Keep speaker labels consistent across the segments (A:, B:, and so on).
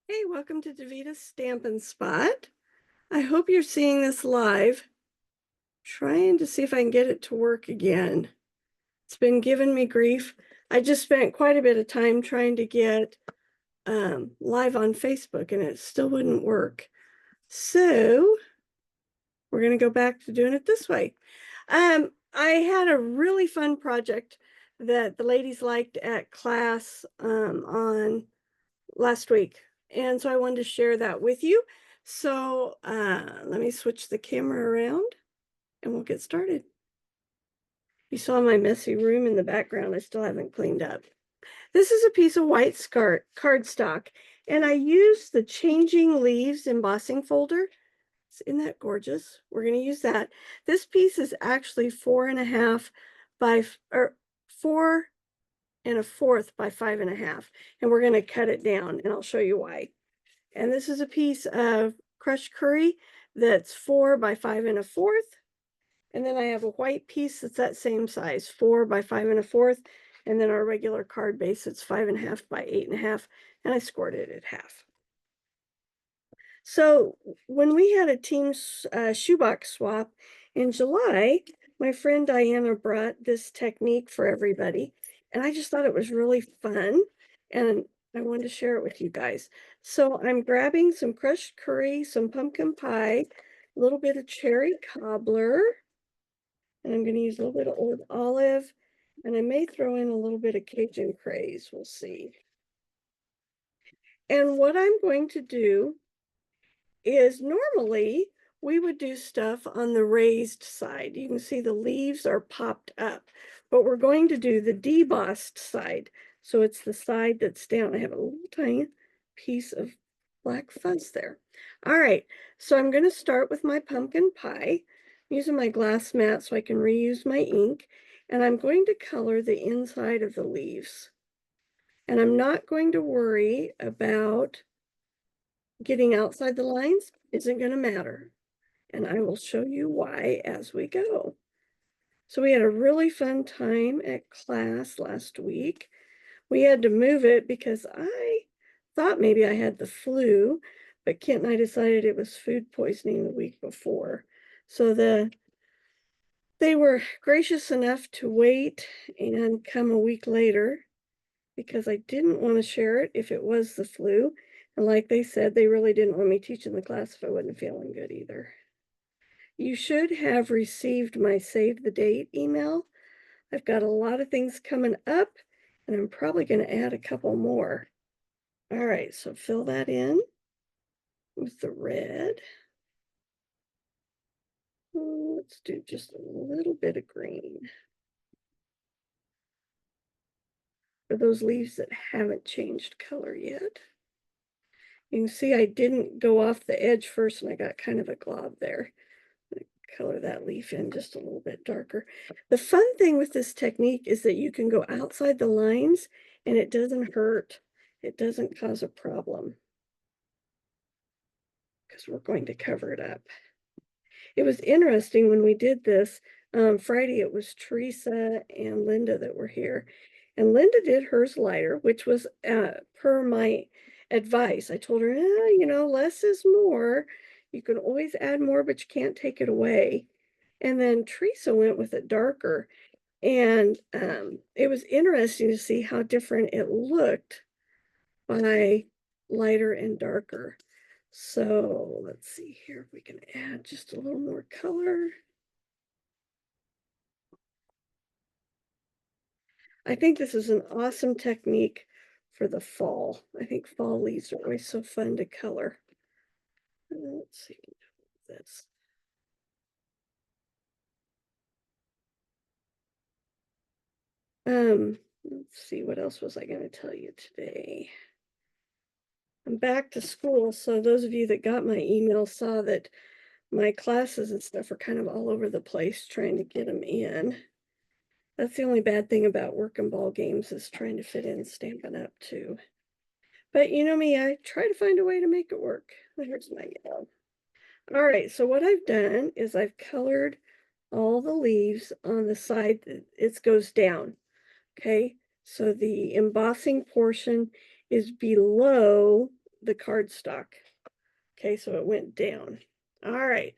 A: Hey, welcome to Davita's Stampin' Spot. I hope you're seeing this live. Trying to see if I can get it to work again. It's been giving me grief. I just spent quite a bit of time trying to get live on Facebook and it still wouldn't work. So we're going to go back to doing it this way. I had a really fun project that the ladies liked at class on last week. And so I wanted to share that with you. So let me switch the camera around and we'll get started. You saw my messy room in the background. I still haven't cleaned up. This is a piece of white cardstock, and I used the Changing Leaves embossing folder. Isn't that gorgeous? We're going to use that. This piece is actually 4.5 by, or 4 1/4 by 5.5, and we're going to cut it down, and I'll show you why. And this is a piece of crushed curry that's 4 by 5 1/4. And then I have a white piece that's that same size, 4 by 5 1/4. And then our regular card base, that's 5.5 by 8.5. And I scored it at half. So when we had a team shoebox swap in July, my friend Diana brought this technique for everybody. And I just thought it was really fun. And I wanted to share it with you guys. So I'm grabbing some crushed curry, some pumpkin pie, a little bit of cherry cobbler, and I'm going to use a little bit of old olive, and I may throw in a little bit of Cajun craze. We'll see. And what I'm going to do is normally we would do stuff on the raised side. You can see the leaves are popped up, but we're going to do the debossed side. So it's the side that's down. I have a little tiny piece of black fuzz there. All right, so I'm going to start with my pumpkin pie. I'm using my glass mat so I can reuse my ink, and I'm going to color the inside of the leaves. And I'm not going to worry about getting outside the lines. Isn't going to matter. And I will show you why as we go. So we had a really fun time at class last week. We had to move it because I thought maybe I had the flu, but Kent and I decided it was food poisoning the week before. So they were gracious enough to wait and come a week later because I didn't want to share it if it was the flu. And like they said, they really didn't want me teaching the class if I wasn't feeling good either. You should have received my save the date email. I've got a lot of things coming up, and I'm probably going to add a couple more. All right, so fill that in with the red. Let's do just a little bit of green for those leaves that haven't changed color yet. You can see I didn't go off the edge first, and I got kind of a glob there. Color that leaf in just a little bit darker. The fun thing with this technique is that you can go outside the lines and it doesn't hurt. It doesn't cause a problem because we're going to cover it up. It was interesting when we did this. Friday, it was Teresa and Linda that were here. And Linda did hers lighter, which was per my advice. I told her, less is more. You can always add more, but you can't take it away. And then Teresa went with it darker. And it was interesting to see how different it looked by lighter and darker. So let's see here if we can add just a little more color. I think this is an awesome technique for the fall. I think fall leaves are always so fun to color. Let's see this. Let's see, what else was I going to tell you today? I'm back to school, so those of you that got my email saw that my classes and stuff are kind of all over the place trying to get them in. That's the only bad thing about working ball games is trying to fit in Stampin' Up too. But you know me, I try to find a way to make it work. Here's my yellow. All right, so what I've done is I've colored all the leaves on the side that it goes down. Okay, so the embossing portion is below the cardstock. Okay, so it went down. All right.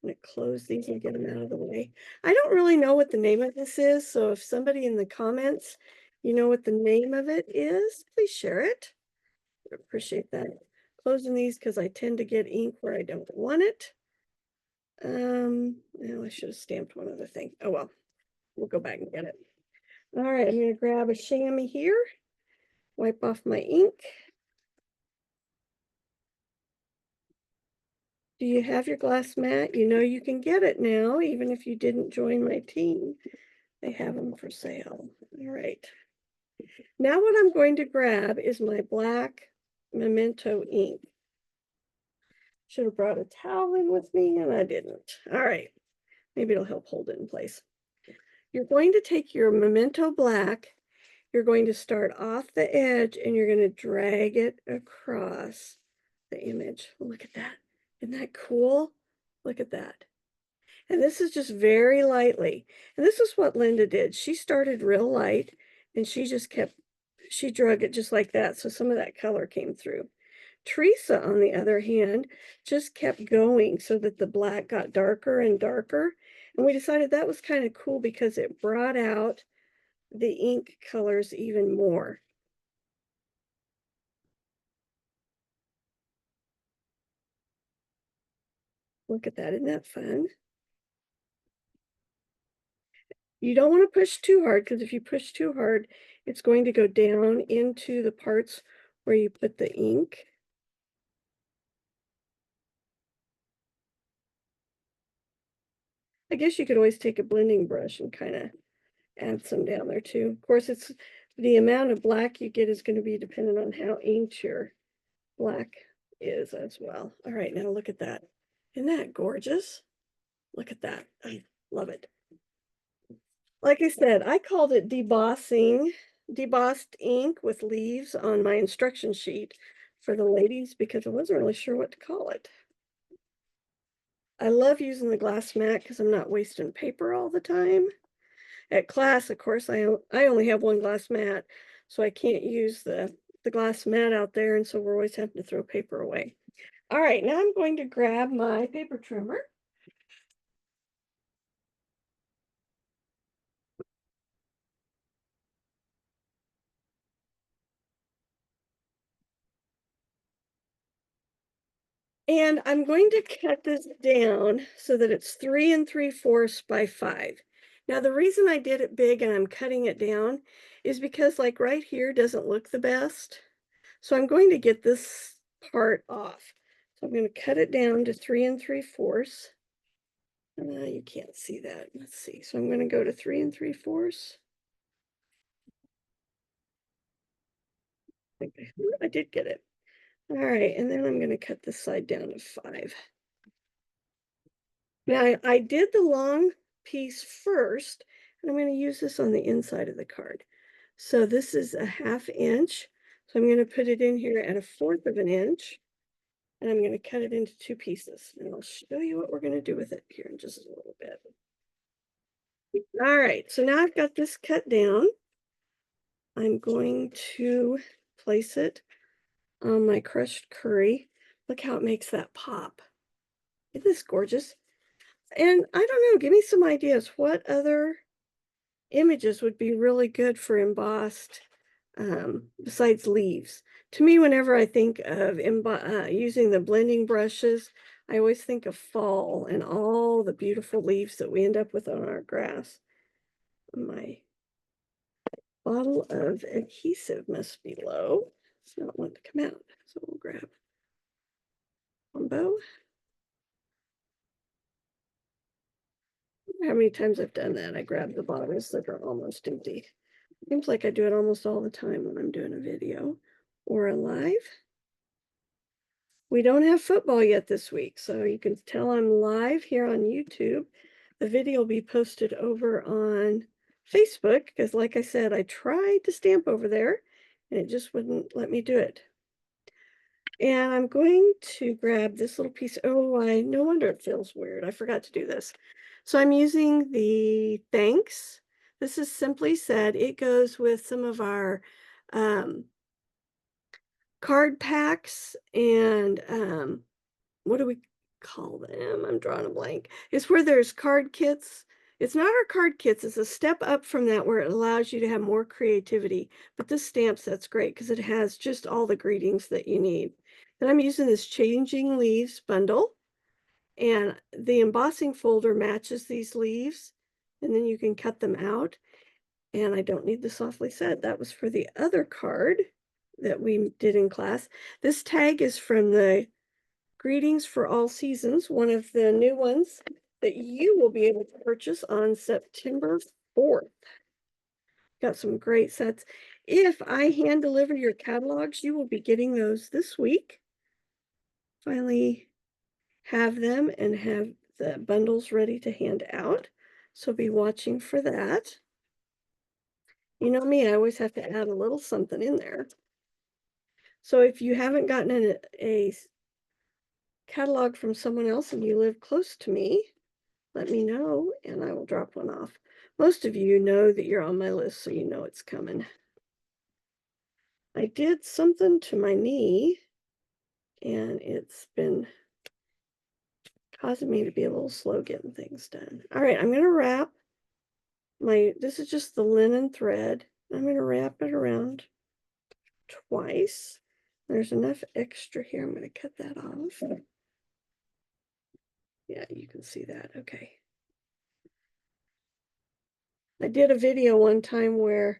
A: I'm going to close these and get them out of the way. I don't really know what the name of this is, so if somebody in the comments, you know what the name of it is, please share it. I appreciate that. Closing these because I tend to get ink where I don't want it. Well, I should have stamped one other thing. Oh well, we'll go back and get it. All right, I'm going to grab a chamois here, wipe off my ink. Do you have your glass mat? You know you can get it now, even if you didn't join my team. They have them for sale. All right. Now what I'm going to grab is my black Memento ink. Should have brought a towel in with me and I didn't. All right. Maybe it'll help hold it in place. You're going to take your Memento black. You're going to start off the edge and you're going to drag it across the image. Look at that. Isn't that cool? Look at that. And this is just very lightly. And this is what Linda did. She started real light and she just kept, she drug it just like that. So some of that color came through. Teresa, on the other hand, just kept going so that the black got darker and darker. And we decided that was kind of cool because it brought out the ink colors even more. Look at that. Isn't that fun? You don't want to push too hard because if you push too hard, it's going to go down into the parts where you put the ink. I guess you could always take a blending brush and kind of add some down there too. Of course, it's the amount of black you get is going to be dependent on how inked your black is as well. All right, now look at that. Isn't that gorgeous? Look at that. I love it. Like I said, I called it debossing, debossed ink with leaves on my instruction sheet for the ladies because I wasn't really sure what to call it. I love using the glass mat because I'm not wasting paper all the time. At class, of course, I only have one glass mat, so I can't use the glass mat out there, and so we're always having to throw paper away. All right, now I'm going to grab my paper trimmer. And I'm going to cut this down so that it's 3 3/4 by 5. Now, the reason I did it big and I'm cutting it down is because like right here doesn't look the best. So I'm going to get this part off. So I'm going to cut it down to 3 3/4. You can't see that. Let's see. So I'm going to go to 3 3/4. I did get it. All right, and then I'm going to cut this side down to 5. Now I did the long piece first, and I'm going to use this on the inside of the card. So this is a 1/2 inch. So I'm going to put it in here at a 1/4 of an inch, and I'm going to cut it into 2 pieces. And I'll show you what we're going to do with it here in just a little bit. All right, so now I've got this cut down. I'm going to place it on my crushed curry. Look how it makes that pop. Isn't this gorgeous? And I don't know, give me some ideas. What other images would be really good for embossed besides leaves? To me, whenever I think of using the blending brushes, I always think of fall and all the beautiful leaves that we end up with on our grass. My bottle of adhesive must be low. It's not want to come out. So we'll grab combo. How many times I've done that? I grab the bottles that are almost empty. Seems like I do it almost all the time when I'm doing a video or a live. We don't have football yet this week, so you can tell I'm live here on YouTube. The video will be posted over on Facebook because, like I said, I tried to stamp over there and it just wouldn't let me do it. And I'm going to grab this little piece. Oh, no wonder it feels weird. I forgot to do this. So I'm using the thanks. This is Simply Said. It goes with some of our card packs and what do we call them? I'm drawing a blank. It's where there's card kits. It's not our card kits, it's a step up from that where it allows you to have more creativity. But this stamp set's great because it has just all the greetings that you need. And I'm using this Changing Leaves bundle, and the embossing folder matches these leaves, and then you can cut them out. And I don't need the Softly Said. That was for the other card that we did in class. This tag is from the Greetings for All Seasons, one of the new ones that you will be able to purchase on September 4th. Got some great sets. If I hand deliver your catalogs, you will be getting those this week. Finally have them and have the bundles ready to hand out. So be watching for that. You know me, I always have to add a little something in there. So if you haven't gotten a catalog from someone else and you live close to me, let me know and I will drop one off. Most of you know that you're on my list, so you know it's coming. I did something to my knee and it's been causing me to be a little slow getting things done. All right, I'm going to wrap this is just the linen thread. I'm going to wrap it around twice. There's enough extra here. I'm going to cut that off. Yeah, you can see that. Okay. I did a video one time where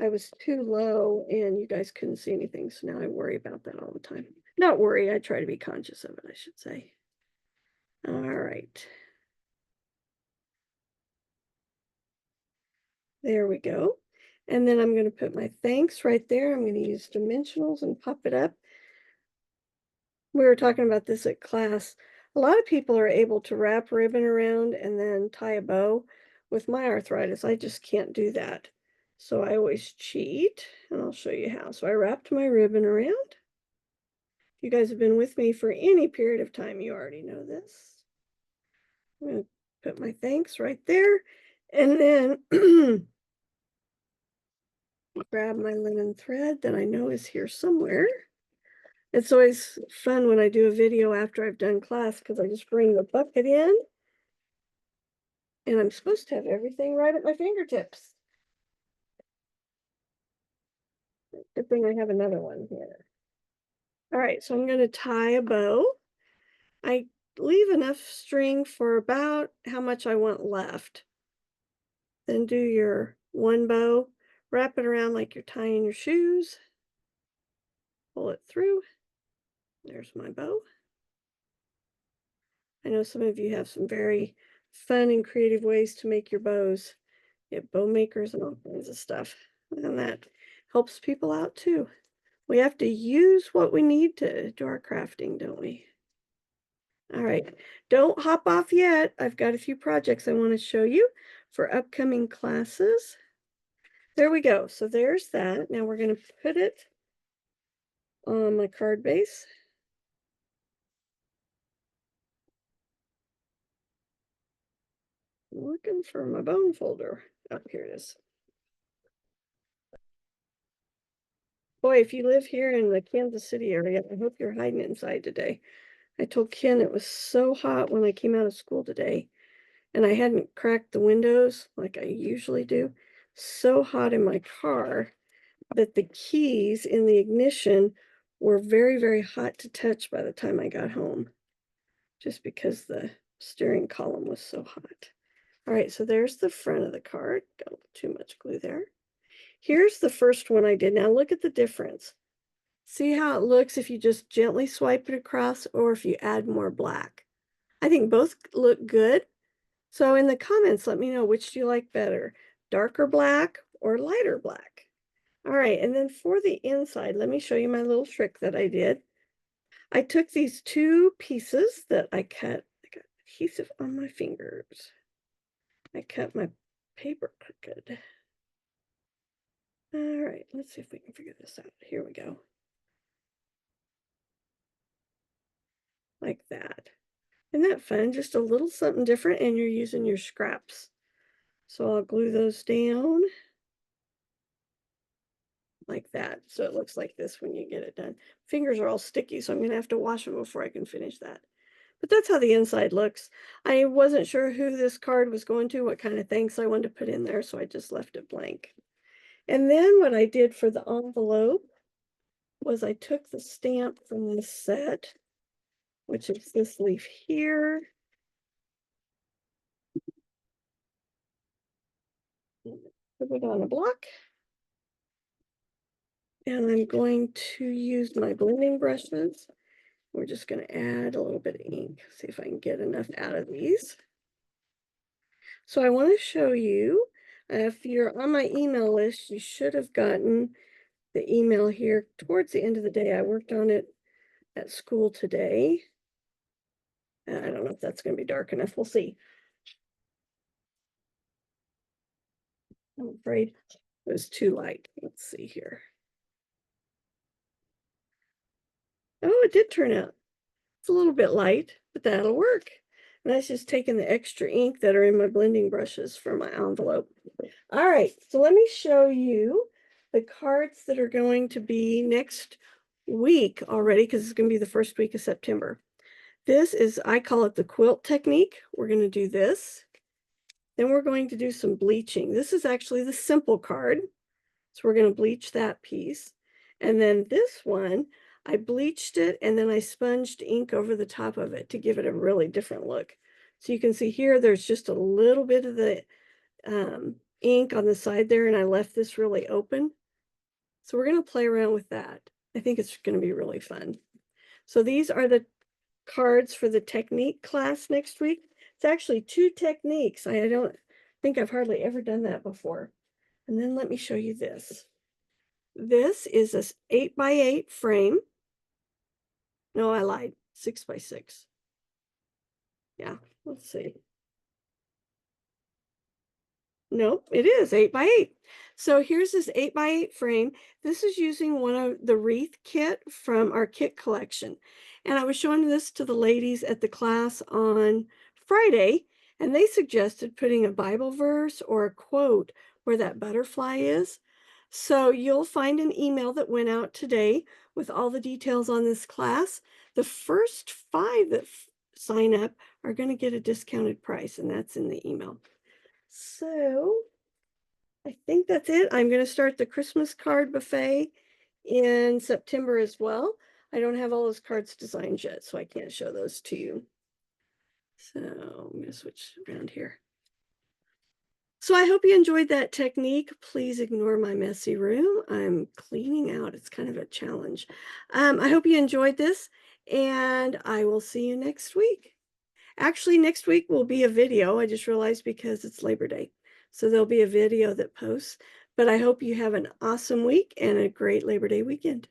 A: I was too low and you guys couldn't see anything. So now I worry about that all the time. Not worry, I try to be conscious of it, I should say. All right. There we go. And then I'm going to put my thanks right there. I'm going to use dimensionals and pop it up. We were talking about this at class. A lot of people are able to wrap ribbon around and then tie a bow. With my arthritis, I just can't do that. So I always cheat, and I'll show you how. So I wrapped my ribbon around. If you guys have been with me for any period of time, you already know this. I'm going to put my thanks right there, and then grab my linen thread that I know is here somewhere. It's always fun when I do a video after I've done class because I just bring the bucket in and I'm supposed to have everything right at my fingertips. Good thing I have another one here. All right, so I'm going to tie a bow. I leave enough string for about how much I want left. Then do your one bow, wrap it around like you're tying your shoes, pull it through. There's my bow. I know some of you have some very fun and creative ways to make your bows. You have bow makers and all kinds of stuff. And that helps people out too. We have to use what we need to do our crafting, don't we? All right, don't hop off yet. I've got a few projects I want to show you for upcoming classes. There we go. So there's that. Now we're going to put it on my card base. I'm looking for my bone folder. Oh, here it is. Boy, if you live here in the Kansas City area, I hope you're hiding inside today. I told Ken it was so hot when I came out of school today, and I hadn't cracked the windows like I usually do. So hot in my car that the keys in the ignition were very, very hot to touch by the time I got home, just because the steering column was so hot. All right, so there's the front of the card. Got too much glue there. Here's the first one I did. Now look at the difference. See how it looks if you just gently swipe it across or if you add more black. I think both look good. So in the comments, let me know which do you like better, darker black or lighter black. All right, and then for the inside, let me show you my little trick that I did. I took these two pieces that I cut. I got adhesive on my fingers. I cut my paper crooked. All right, let's see if we can figure this out. Here we go. Like that. Isn't that fun? Just a little something different, and you're using your scraps. So I'll glue those down. like that. So it looks like this when you get it done. Fingers are all sticky, so I'm gonna have to wash them before I can finish that. But that's how the inside looks. I wasn't sure who this card was going to, what kind of thanks I wanted to put in there, so I just left it blank. And then what I did for the envelope was I took the stamp from this set, which is this leaf here. Put it on a block. And I'm going to use my blending brushes. We're just going to add a little bit of ink, see if I can get enough out of these. So I want to show you, if you're on my email list, you should have gotten the email here towards the end of the day. I worked on it at school today. I don't know if that's going to be dark enough. We'll see. I'm afraid it was too light. Let's see here. Oh, it did turn out. It's a little bit light, but that'll work. And that's just taking the extra ink that are in my blending brushes for my envelope. All right, so let me show you the cards that are going to be next week already, because it's going to be the first week of September. This is, I call it the quilt technique. We're going to do this. Then we're going to do some bleaching. This is actually the simple card. So we're going to bleach that piece. And then this one, I bleached it and then I sponged ink over the top of it to give it a really different look. So you can see here, there's just a little bit of the ink on the side there, and I left this really open. So we're going to play around with that. I think it's going to be really fun. So these are the cards for the technique class next week. It's actually 2 techniques. I don't think I've hardly ever done that before. And then let me show you this. This is a 8x8 frame. No, I lied. 6x6. Yeah, let's see. Nope, it is 8x8. So here's this 8x8 frame. This is using one of the wreath kit from our kit collection. And I was showing this to the ladies at the class on Friday, and they suggested putting a Bible verse or a quote where that butterfly is. So you'll find an email that went out today with all the details on this class. The first 5 that sign up are going to get a discounted price, and that's in the email. So I think that's it. I'm going to start the Christmas card buffet in September as well. I don't have all those cards designed yet, so I can't show those to you. So I'm going to switch around here. So I hope you enjoyed that technique. Please ignore my messy room. I'm cleaning out. It's kind of a challenge. I hope you enjoyed this, and I will see you next week. Actually, next week will be a video. I just realized because it's Labor Day. So there'll be a video that posts. But I hope you have an awesome week and a great Labor Day weekend.